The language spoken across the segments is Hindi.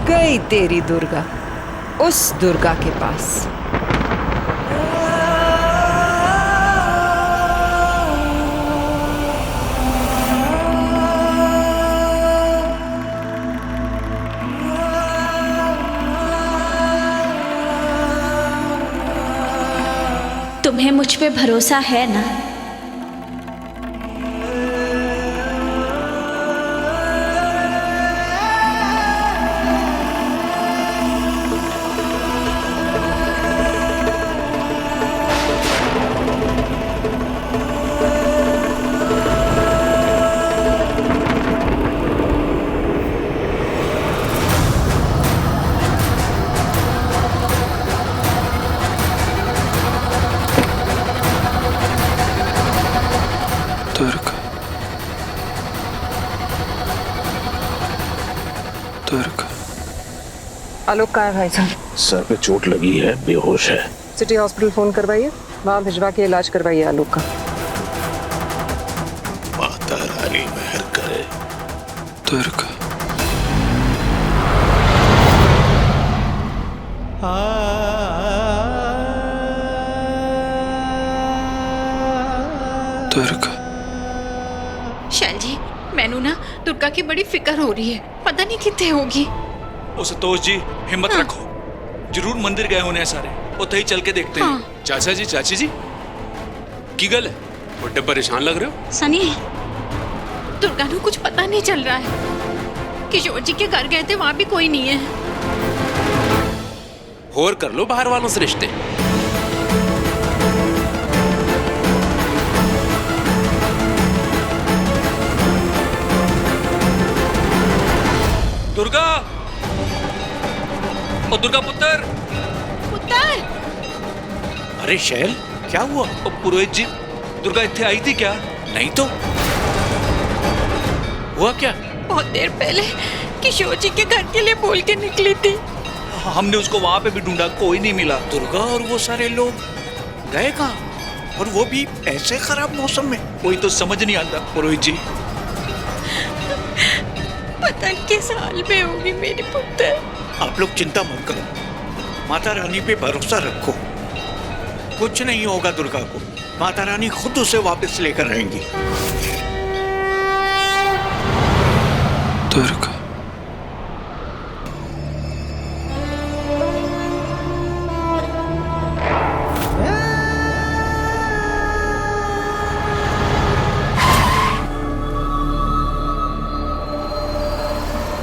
गई तेरी दुर्गा उस दुर्गा के पास। तुम्हें मुझ पे भरोसा है ना? तुर्क। आलोक कहाँ है भाई साहब? सर पे चोट लगी है, बेहोश है। सिटी हॉस्पिटल फोन करवाइए, वहाँ भिजवा के इलाज करवाइए आलोक का। माता रानी मेहर करे। तुर्क। तुर्क। शैल जी, मैनू ना दुर्गा की बड़ी फिक्र हो रही है, पता नहीं कितने होगी। ओ संतोष जी, हिम्मत रखो, जरूर मंदिर गए होने सारे, उते ही चल के देखते हैं। चाचा जी, चाची जी, की गल है? बड़े परेशान लग रहे हो। सनी, दुर्गा को कुछ पता नहीं चल रहा है। किशोर जी के घर गए थे, वहां भी कोई नहीं है। और कर लो बाहर वालों से रिश्ते। दुर्गा, ओ दुर्गा पुत्र। पुत्र। अरे शैल, क्या हुआ? ओ पुरोहित जी, दुर्गा इत्थे आई थी क्या? नहीं तो हुआ क्या? बहुत देर पहले किशोर जी के घर के लिए बोल के निकली थी। हमने उसको वहां पे भी ढूंढा, कोई नहीं मिला। दुर्गा और वो सारे लोग गए कहाँ? और वो भी ऐसे खराब मौसम में? कोई तो समझ नहीं आता पुरोहित जी। पता किस हाल में होगी मेरी पुत्र। आप लोग चिंता मत करो, माता रानी पे भरोसा रखो, कुछ नहीं होगा दुर्गा को। माता रानी खुद उसे वापस लेकर आएंगी। तुर्क।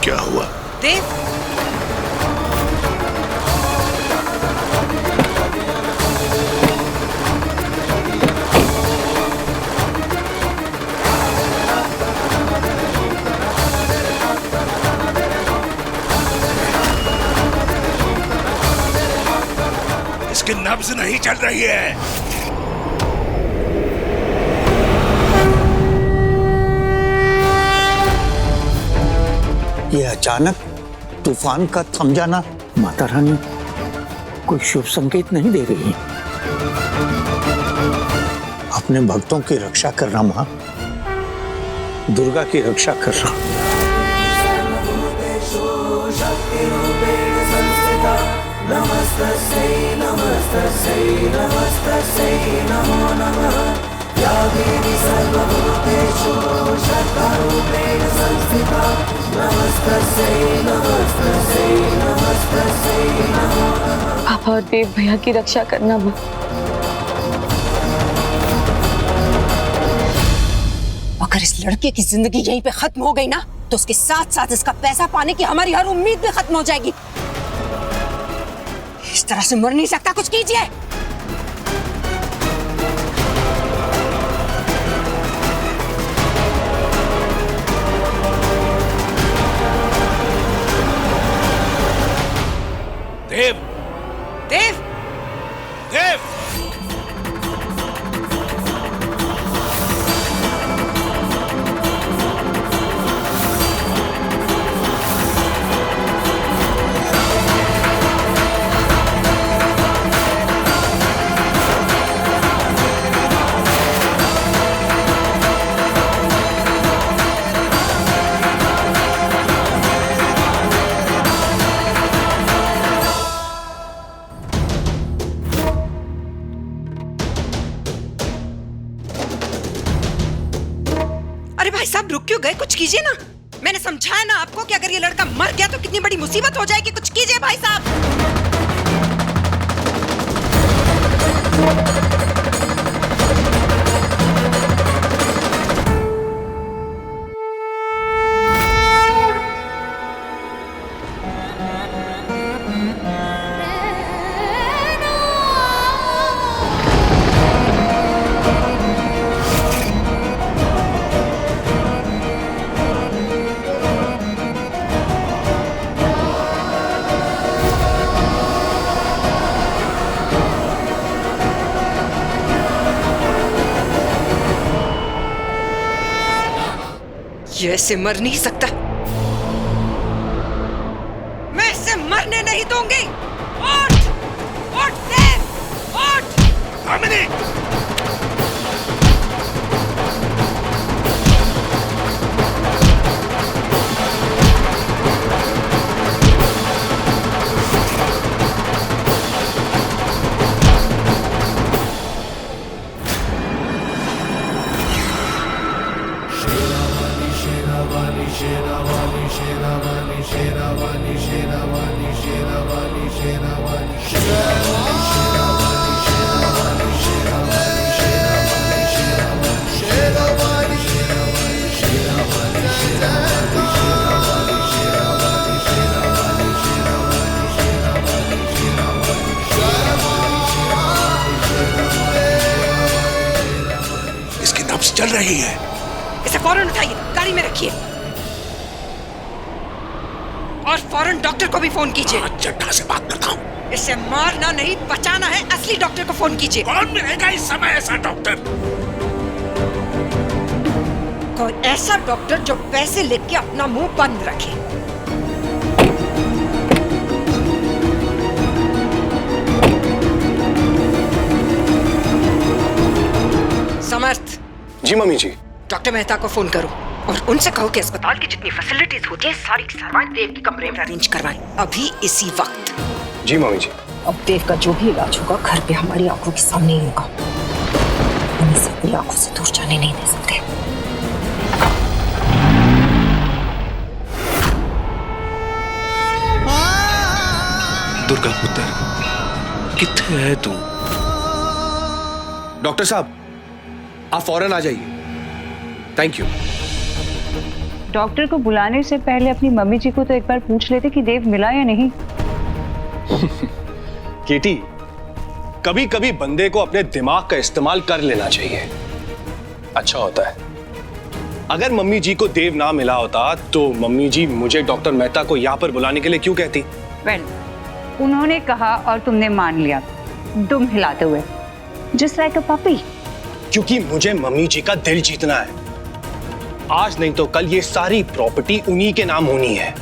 क्या हुआ? देव, इसकी नब्ज नहीं चल रही है। ये अचानक तूफान का थम जाना माता रानी कोई शुभ संकेत नहीं दे रही। अपने भक्तों की रक्षा करना मां, दुर्गा की रक्षा करना। पापा और देव भैया की रक्षा करना मां। अगर इस लड़के की जिंदगी यहीं पे खत्म हो गई ना, तो उसके साथ साथ इसका पैसा पाने की हमारी हर उम्मीद भी खत्म हो जाएगी। इस तरह से मर नहीं सकता, कुछ कीजिए। देव, देव, देव, कीजिए ना। मैंने समझाया ना आपको कि अगर ये लड़का मर गया तो कितनी बड़ी मुसीबत हो जाएगी। कुछ कीजिए भाई साहब। ये ऐसे मर नहीं सकता। मैं इसे मरने नहीं दूंगी। उठ! उठ देव! उठ! कामिनी! इसकी नब्ज चल रही है। इसे फौरन उठाइए, गाड़ी में रखिए और फौरन डॉक्टर को भी फोन कीजिए। चट्टा से बात करता हूँ। इसे मारना नहीं, बचाना है। असली डॉक्टर को फोन कीजिए। कौन मिलेगा इस समय ऐसा डॉक्टर? कोई ऐसा डॉक्टर जो पैसे लेके अपना मुंह बंद रखे। समर्थ। जी मम्मी जी। डॉक्टर मेहता को फोन करो और उनसे कहो कि अस्पताल की जितनी फैसिलिटीज होती है सारी की सारी देव के कमरे में अरेंज करवाएं, अभी इसी वक्त। जी मम्मी जी। अब देव का जो भी इलाज होगा घर पे हमारी आंखों के सामने ही होगा। हम इसे अपनी आंखों से दूर जाने नहीं दे सकते। दुर्गा पुत्र, किथे है तू? डॉक्टर साहब, आप फौरन आ जाइए। Thank you. डॉक्टर को बुलाने से पहले अपनी मम्मी जी को तो एक बार पूछ लेते कि देव मिला या नहीं। केटी, कभी कभी बंदे को अपने दिमाग का इस्तेमाल कर लेना चाहिए, अच्छा होता है। अगर मम्मी जी को देव ना मिला होता तो मम्मी जी मुझे डॉक्टर मेहता को यहाँ पर बुलाने के लिए क्यों कहती? उन्होंने कहा और तुमने मान लिया, दुम हिलाते हुए, जस्ट लाइक अ पपी। क्योंकि मुझे मम्मी जी का दिल जीतना है। आज नहीं तो कल ये सारी प्रॉपर्टी उन्हीं के नाम होनी है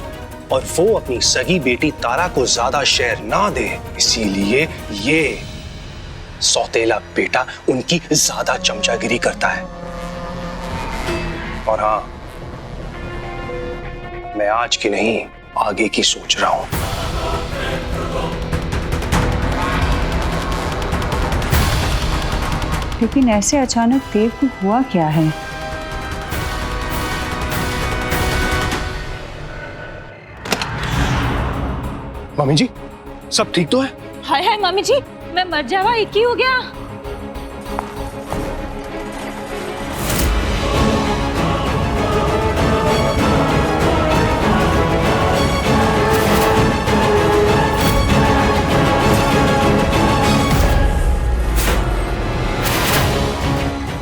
और वो अपनी सगी बेटी तारा को ज्यादा शेयर ना दे, इसीलिए ये सौतेला बेटा उनकी ज्यादा चमचागिरी करता है। और हाँ, मैं आज की नहीं आगे की सोच रहा हूं। लेकिन ऐसे अचानक देव को हुआ क्या है? मम्मी जी, सब ठीक तो है? हाय हाय मम्मी जी, मैं मर जावा, एक ही हो गया।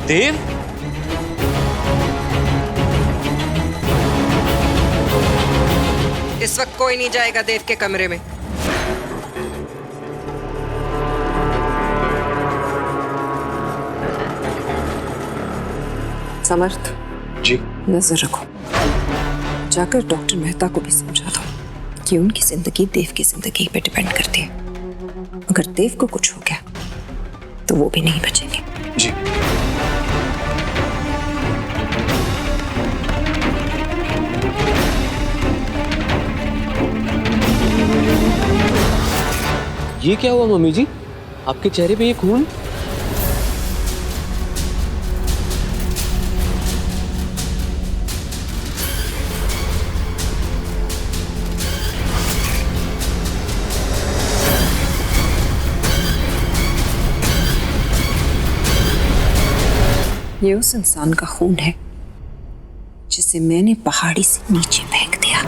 देव, इस वक्त कोई नहीं जाएगा देव के कमरे में। समर्थ जी। नजर रखो, जाकर डॉक्टर मेहता को भी समझा दो कि उनकी जिंदगी देव की जिंदगी पे डिपेंड करती है। अगर देव को कुछ हो गया तो वो भी नहीं बचेंगे। जी। ये क्या हुआ मम्मी जी, आपके चेहरे पे ये खून? ये उस इंसान का खून है जिसे मैंने पहाड़ी से नीचे फेंक दिया।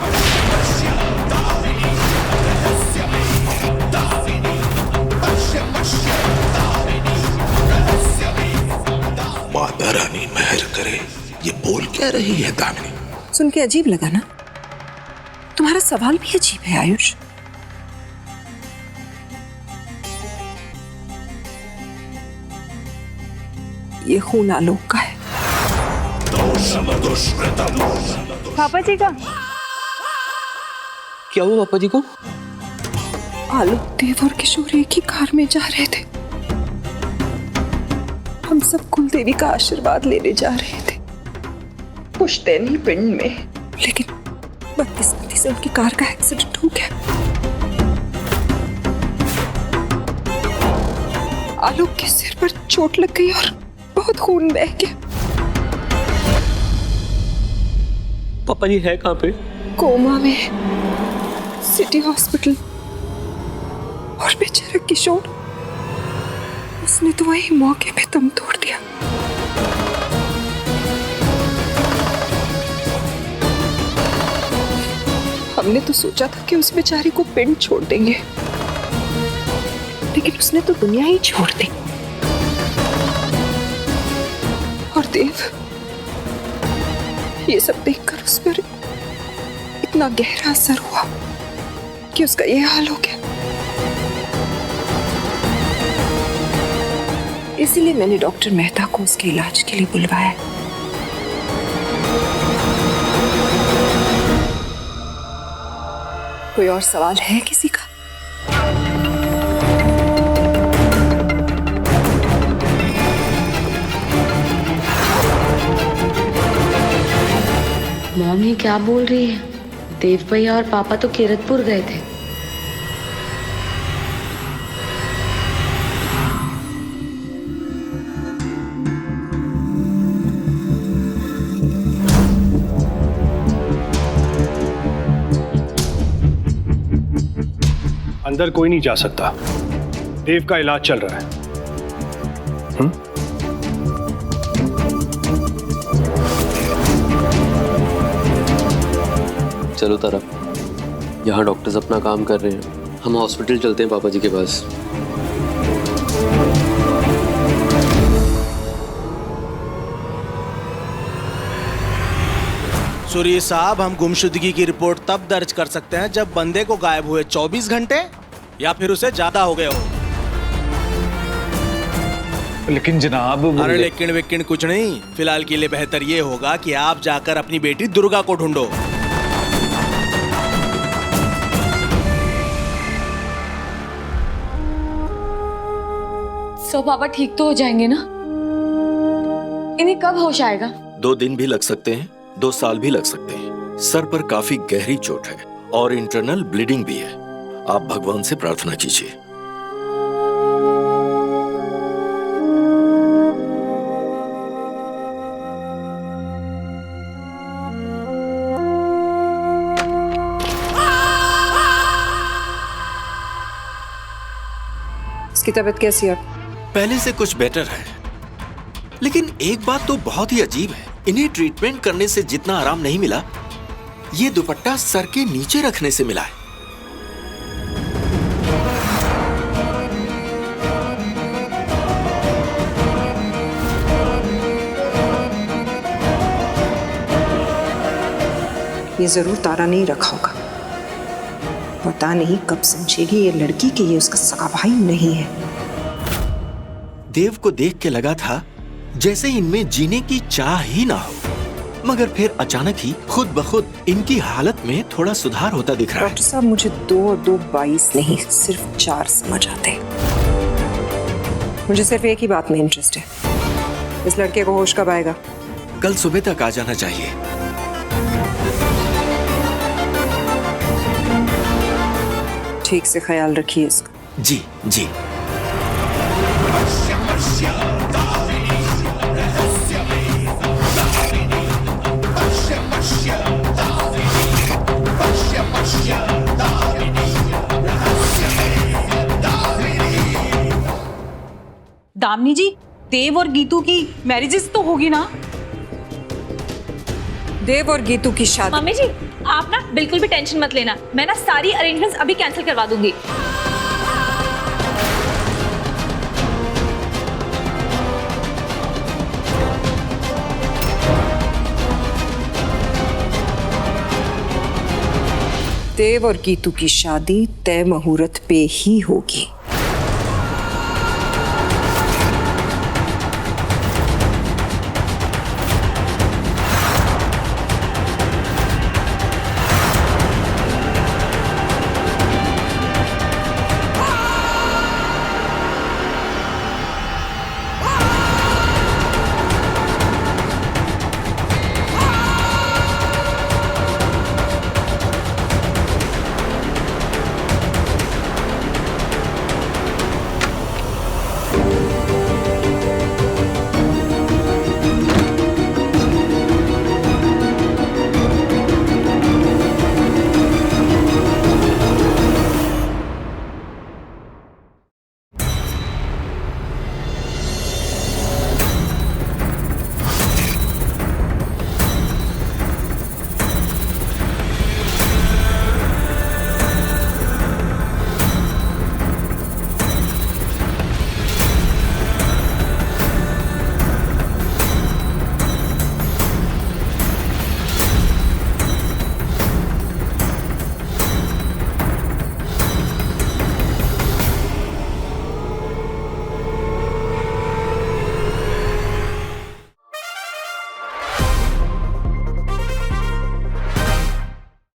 माता रानी मेहर करे। ये बोल क्या रही है दामिनी? सुन के अजीब लगा ना? तुम्हारा सवाल भी अजीब है आयुष। ये खून आलोक का है। पापा जी का क्या हुआ पापा जी को? आलोक, देव और किशोर एक ही कार में जा रहे थे। हम सब कुलदेवी का आशीर्वाद लेने जा रहे थे पुश्तैनी पिंड में, लेकिन बदकिस्मती से उनकी कार का एक्सीडेंट हो गया। आलोक के सिर पर चोट लग गई और बहुत खून बह गया। पापा जी है कहाँ पे? कोमा में, सिटी हॉस्पिटल। और बेचारा किशोर, उसने तो वही मौके पे दम तोड़ दिया। हमने तो सोचा था कि उस बेचारी को पिंड छोड़ देंगे, लेकिन उसने तो दुनिया ही छोड़ दी। और देव, ये सब देखकर उस पर इतना गहरा असर हुआ कि उसका ये हाल हो गया। इसीलिए मैंने डॉक्टर मेहता को उसके इलाज के लिए बुलवाया। कोई और सवाल है किसी का? मम्मी क्या बोल रही है? देव भैया और पापा तो कीरतपुर गए थे। अंदर कोई नहीं जा सकता। देव का इलाज चल रहा है। चलो तारा, यहाँ डॉक्टर्स अपना काम कर रहे हैं, हम हॉस्पिटल चलते हैं पापा जी के पास। सूर्य साहब, हम गुमशुदगी की रिपोर्ट तब दर्ज कर सकते हैं जब बंदे को गायब हुए 24 घंटे या फिर उसे ज्यादा हो गए हो। लेकिन जनाब, अरे लेकिन वेकिन कुछ नहीं। फिलहाल के लिए बेहतर ये होगा कि आप जाकर अपनी बेटी दुर्गा को ढूंढो। सो पापा ठीक तो हो जाएंगे ना? इन्हें कब होश आएगा? 2 दिन भी लग सकते हैं, 2 साल भी लग सकते हैं। सर पर काफी गहरी चोट है और इंटरनल ब्लीडिंग भी है। आप भगवान से प्रार्थना कीजिए। इसकी तबीयत कैसी है? पहले से कुछ बेटर है, लेकिन एक बात तो बहुत ही अजीब है। इन्हें ट्रीटमेंट करने से जितना आराम नहीं मिला, ये दुपट्टा सर के नीचे रखने से मिला है। ये जरूर तारा नहीं रखा होगा। पता नहीं कब समझेगी ये लड़की कि ये उसका सगा भाई नहीं है। देव को देख के लगा था जैसे इनमें जीने की चाह ही ना हो, मगर फिर अचानक ही खुद ब खुद इनकी हालत में थोड़ा सुधार होता दिख रहा है। डॉक्टर साहब, मुझे 2 और 2 22 नहीं, सिर्फ 4 समझ आते हैं। मुझे सिर्फ एक ही बात में इंटरेस्ट है, इस लड़के को होश कब आएगा? कल सुबह तक आ जाना चाहिए। ठीक से ख्याल रखिए इसका। जी जी। दामिनी जी, देव और गीतू की मैरिजेस तो होगी ना? देव और गीतू की शादी। मम्मी जी आप ना बिल्कुल भी टेंशन मत लेना, मैं ना सारी अरेंजमेंट्स अभी कैंसिल करवा दूंगी। देव और गीतू की शादी तय मुहूर्त पे ही होगी।